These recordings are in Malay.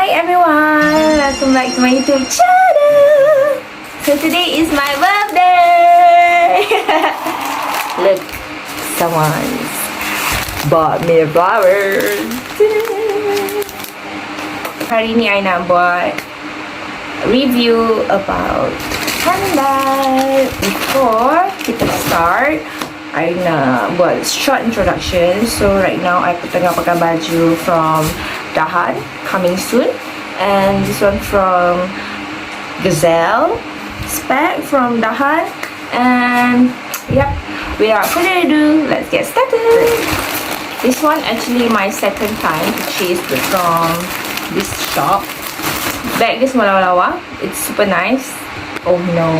Hi everyone, welcome back to my YouTube channel. So today is my birthday. Look, someone's bought me flowers. Hari ni I nak buat review about handbag. Before kita start, I nak buat short introduction. So right now I tengah pakai baju from Dahan, coming soon, and this one from Gazelle, spec from Dahan, and yep, without further ado, let's get started. This one actually my second time purchase from this shop. Bag dia semua lawa-lawa, it's super nice. Oh no,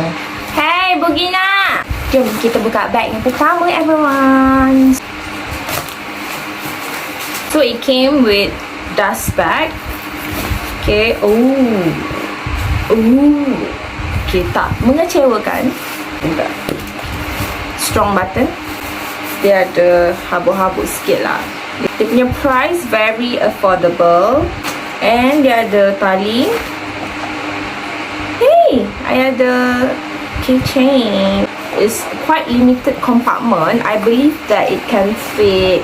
hey Bugina, jom kita buka bag yang pertama everyone. So it came with dust bag. Okay, okay, tak mengecewakan. Strong button. Dia ada habuk-habuk sikit lah. Dia punya price very affordable. And dia ada tali. Hey, I ada keychain. It's quite limited compartment. I believe that it can fit.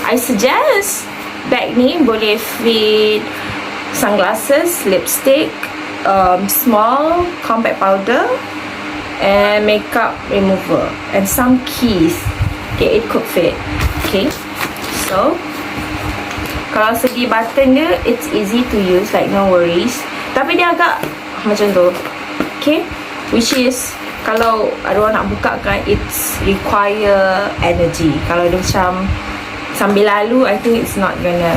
I suggest bag ni boleh fit sunglasses, lipstick, small compact powder, and makeup remover, and some keys. Okay, it could fit. Okay, so kalau segi button dia, it's easy to use, like no worries. Tapi dia agak macam tu. Okay, which is kalau ada orang nak buka kan, it's require energy. Kalau dia macam sambil lalu, I think it's not gonna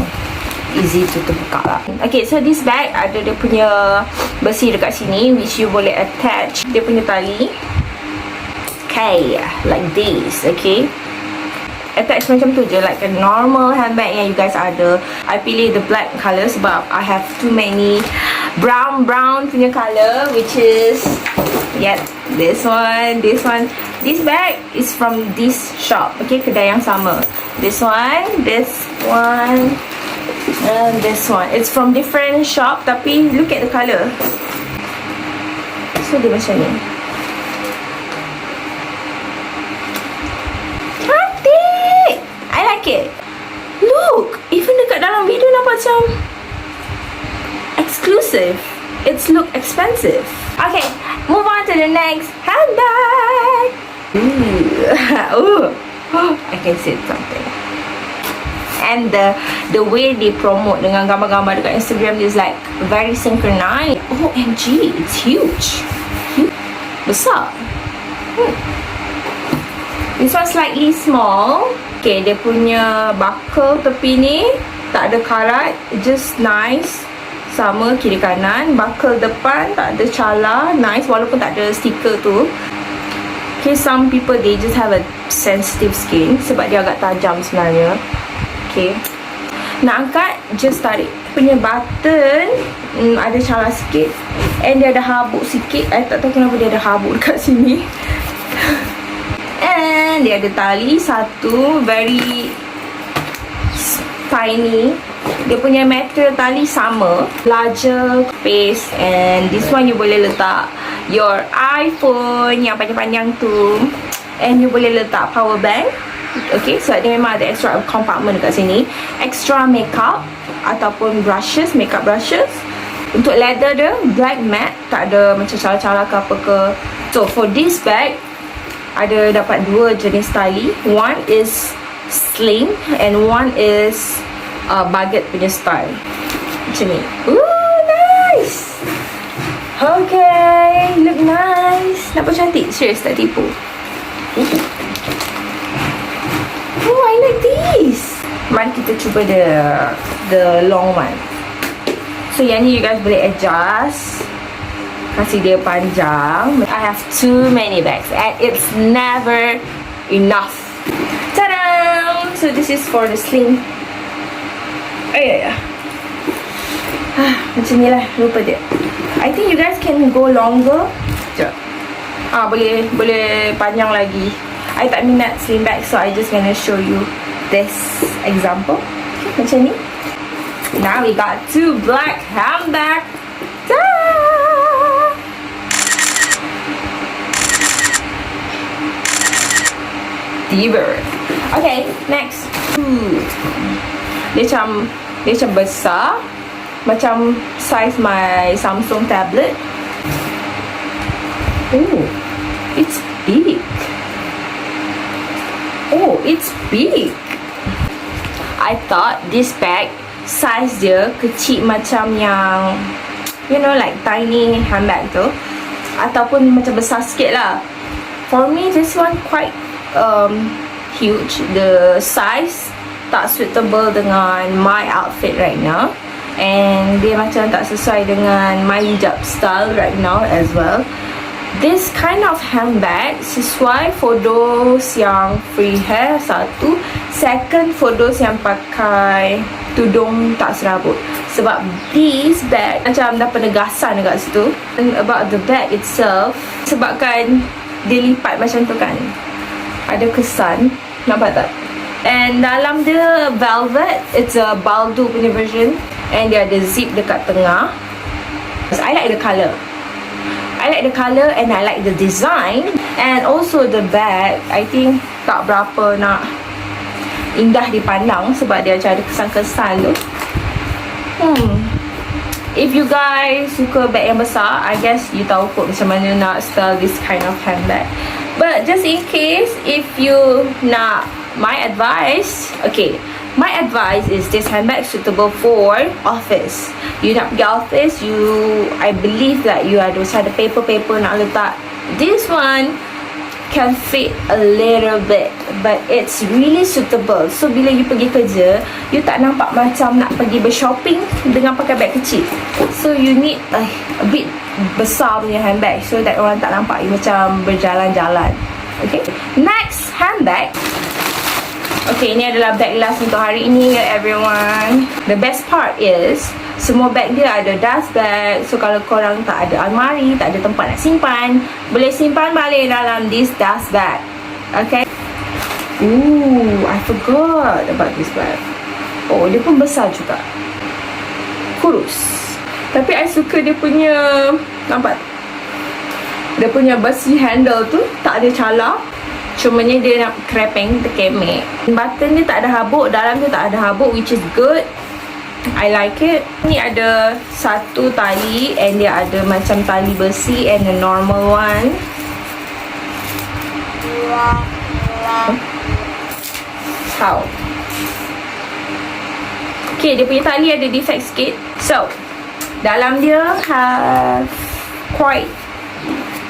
easy to terbuka lah. Okay, so this bag ada dia punya besi dekat sini, which you boleh attach dia punya tali. Okay, like this. Okay, attach macam tu je, like a normal handbag yang you guys ada. I pilih the black colour sebab I have too many brown punya colour, which is yep, this one. This bag is from this shop. Okay, kedai yang sama. This one, and this one. It's from different shop, tapi look at the colour. So dia macam ni. Cantik! I like it. Look, even dekat dalam video nampak macam exclusive. It's look expensive. Okay, move on to the next handbag. Ooh. I can say something. And the way they promote dengan gambar-gambar dekat Instagram is like very synchronized. OMG, it's huge. Besar. This one slightly small. Okay, dia punya buckle tepi ni tak ada karat, just nice. Sama kiri kanan. Buckle depan tak ada cala, nice, walaupun tak ada stiker tu. Okay, some people they just have a sensitive skin sebab dia agak tajam sebenarnya. Okay, nak angkat just tarik. Punya button ada cala sikit, and dia ada habuk sikit. I tak tahu kenapa dia ada habuk dekat sini. And dia ada tali satu, very tiny. Dia punya material tali sama, larger space, and this one you boleh letak your iPhone yang panjang-panjang tu, and you boleh letak power bank. Okay, so dia memang ada extra compartment dekat sini. Extra makeup ataupun brushes, makeup brushes. Untuk leather dia black matte, tak ada macam cala-cala ke apa ke. So for this bag ada dapat dua jenis tali. One is sling and one is baguette punya style. Macam ni. Ooh, nice. Okay, look nice. Nampak cantik? Serius, tak tipu. Oh, I like this. Mari kita cuba the long one. So yang ni you guys boleh adjust, kasih dia panjang. I have too many bags and it's never enough. Ta-da! So this is for the sling. Macam ni lah, lupa dia. I think you guys can go longer. Sekejap. Boleh panjang lagi. I tak minat sling bag, so I just gonna show you this example. Okay, macam ni. Now we got 2 black handbags. Diver. Okay, next. Dia macam besar, macam size my Samsung tablet. Oh, it's big. Oh, it's big. I thought this bag size dia kecil macam yang, you know, like tiny handbag tu, ataupun macam besar sikit lah. For me, this one quite huge. The size tak suitable dengan my outfit right now, and dia macam tak sesuai dengan my hijab style right now as well. This kind of handbag sesuai for those yang free hair, satu. Second, for those yang pakai tudung tak serabut. Sebab this bag macam ada penegasan dekat situ. And about the bag itself, sebabkan dia lipat macam tu kan, ada kesan, nampak tak? And dalam dia velvet, it's a baldo punya version, and dia ada zip dekat tengah. I like the colour. I like the colour and I like the design. And also the bag, I think tak berapa nak indah dipandang sebab dia macam ada kesan-kesan tu. If you guys suka bag yang besar, I guess you tahu kot macam mana nak style this kind of handbag. But just in case, if you nak my advice, okay, my advice is this handbag suitable for office. You nak pergi office, I believe that you ada paper nak letak. This one can fit a little bit, but it's really suitable. So bila you pergi kerja, you tak nampak macam nak pergi bershopping dengan pakai bag kecil. So you need a bit besar punya handbag, so that orang tak nampak you macam berjalan-jalan. Okay, next handbag. Okay, ini adalah bag last untuk hari ini ya everyone. The best part is semua bag dia ada dust bag. So kalau korang tak ada almari, tak ada tempat nak simpan, boleh simpan balik dalam this dust bag. Okay. Ooh, I forgot about this bag. Oh, dia pun besar juga, kurus. Tapi I suka dia punya, nampak, dia punya besi handle tu tak ada calar. Cumanya dia nak krepeng, terkemek. Button dia tak ada habuk, dalam dia tak ada habuk, which is good. I like it. Ni ada satu tali, and dia ada macam tali besi and a normal one. How? Okay, dia punya tali ada defect sikit. So, dalam dia have quite,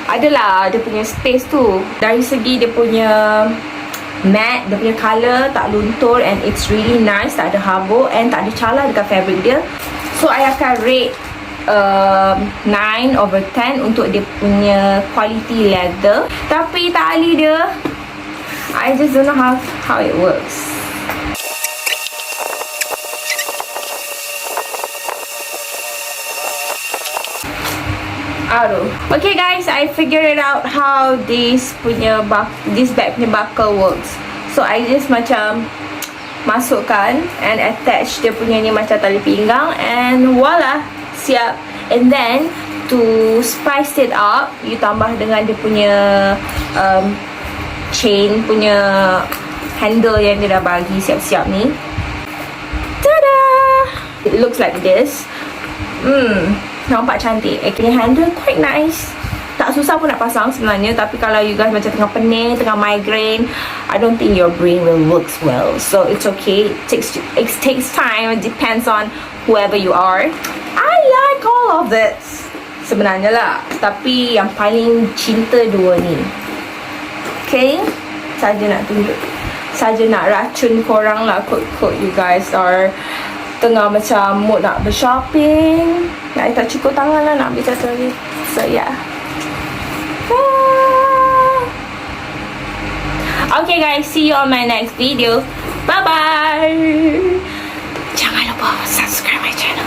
adalah dia punya space tu. Dari segi dia punya matte, dia punya colour tak luntur, and it's really nice, tak ada habuk and tak ada calar dekat fabric dia. So I akan rate 9/10 untuk dia punya quality leather. Tapi tali dia, I just don't know how it works. Okay guys, I figured it out how this bag punya buckle works. So I just macam masukkan and attach dia punya ni macam tali pinggang, and voila, siap. And then to spice it up, you tambah dengan dia punya chain punya handle yang dia dah bagi siap-siap ni. Tada! It looks like this. Nampak cantik. Actually handle quite nice. Tak susah pun nak pasang sebenarnya. Tapi kalau you guys macam tengah pening, tengah migraine, I don't think your brain will work well. So it's okay. It takes time. It depends on whoever you are. I like all of this sebenarnya lah. Tapi yang paling cinta dua ni. Okay, saja nak tunjuk, saja nak racun korang lah. Kot you guys are tengah macam mood nak bershopping, I tak cukup tangan lah nak ambil satu lagi. So yeah. Okay guys, see you on my next video. Bye bye. Jangan lupa subscribe my channel.